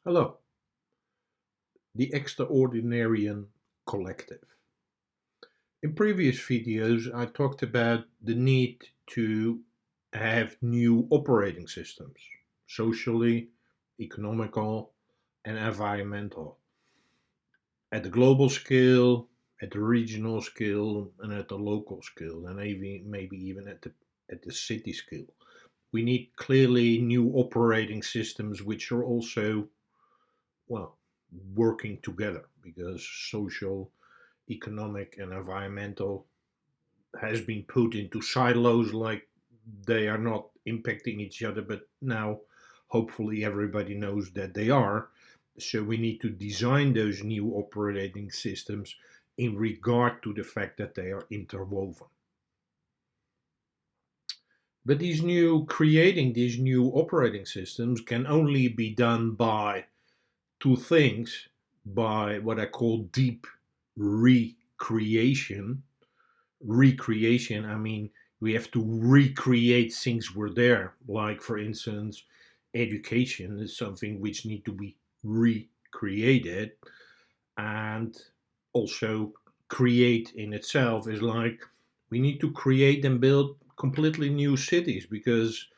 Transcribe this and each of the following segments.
Hello, the Extraordinarian Collective. In previous videos, I talked about the need to have new operating systems, socially, economical, and environmental, at the global scale, at the regional scale, and at the local scale, and maybe even at the city scale. We need clearly new operating systems which are also, well, working together, because social, economic, and environmental has been put into silos, like they are not impacting each other, but now hopefully everybody knows that they are. So we need to design those new operating systems in regard to the fact that they are interwoven. But creating these new operating systems can only be done by two things: by what I call deep recreation. Recreation, I mean, we have to recreate things were there. Like, for instance, education is something which need to be recreated, and also create in itself is like we need to create and build completely new cities, because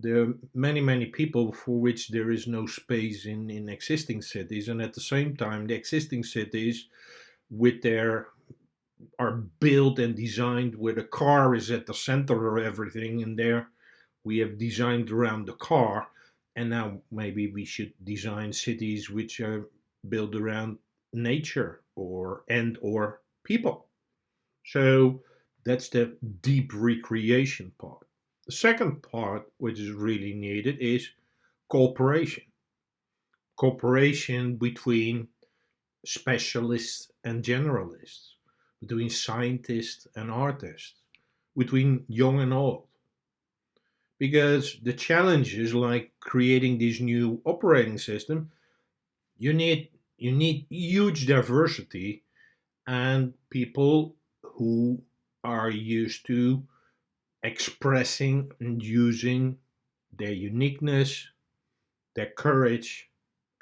there are many people for which there is no space in existing cities, and at the same time the existing cities with their are built and designed where the car is at the center of everything, and there we have designed around the car, and now maybe we should design cities which are built around nature or people. So that's the deep recreation part. The second part, which is really needed, is cooperation. Cooperation between specialists and generalists, between scientists and artists, between young and old. Because the challenge is like creating this new operating system, you need huge diversity, and people who are used to expressing and using their uniqueness, their courage,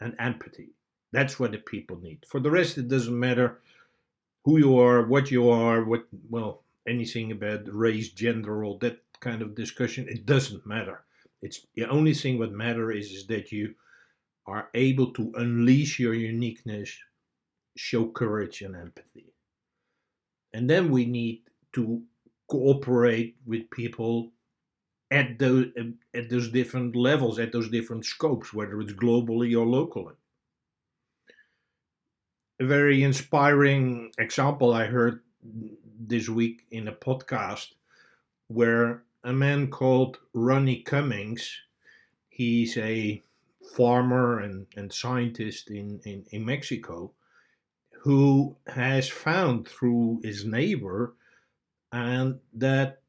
and empathy. That's what the people need. For the rest, it doesn't matter who you are, well, anything about race, gender, all that kind of discussion. It doesn't matter. It's the only thing what matters is that you are able to unleash your uniqueness, show courage and empathy. And then we need to cooperate with people at those different levels, at those different scopes, whether it's globally or locally. A very inspiring example I heard this week in a podcast, where a man called Ronnie Cummings, he's a farmer and scientist in Mexico, who has found through his neighbor and that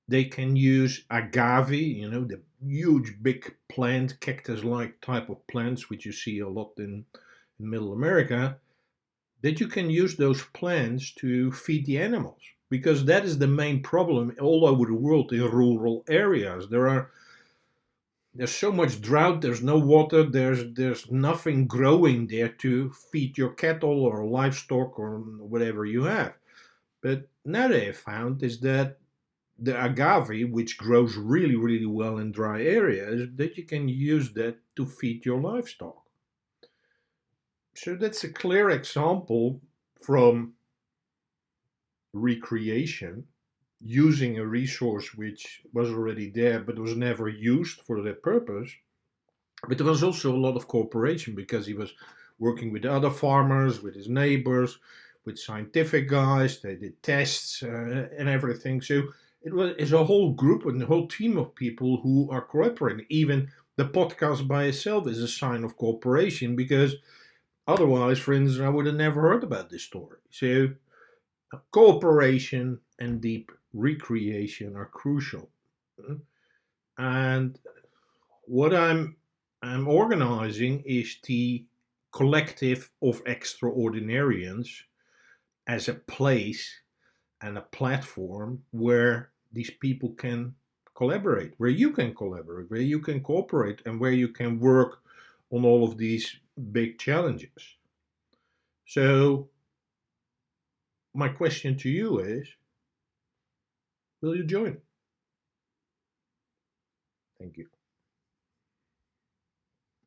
they can use agave, the huge big plant, cactus like type of plants, which you see a lot in Middle America, that you can use those plants to feed the animals. Because that is the main problem all over the world in rural areas. There's so much drought, there's no water, there's nothing growing there to feed your cattle or livestock or whatever you have. But now they have found is that the agave, which grows really well in dry areas, that you can use that to feed your livestock. So that's a clear example from recreation, using a resource which was already there but was never used for that purpose. But there was also a lot of cooperation, because he was working with other farmers, with his neighbors, with scientific guys. They did tests and everything. So it's a whole group and a whole team of people who are cooperating. Even the podcast by itself is a sign of cooperation, because otherwise, for instance, I would have never heard about this story. So cooperation and deep recreation are crucial. And what I'm organizing is the collective of extraordinarians as a place and a platform where these people can collaborate, where you can collaborate, where you can cooperate, and where you can work on all of these big challenges. So, my question to you is, will you join? Thank you.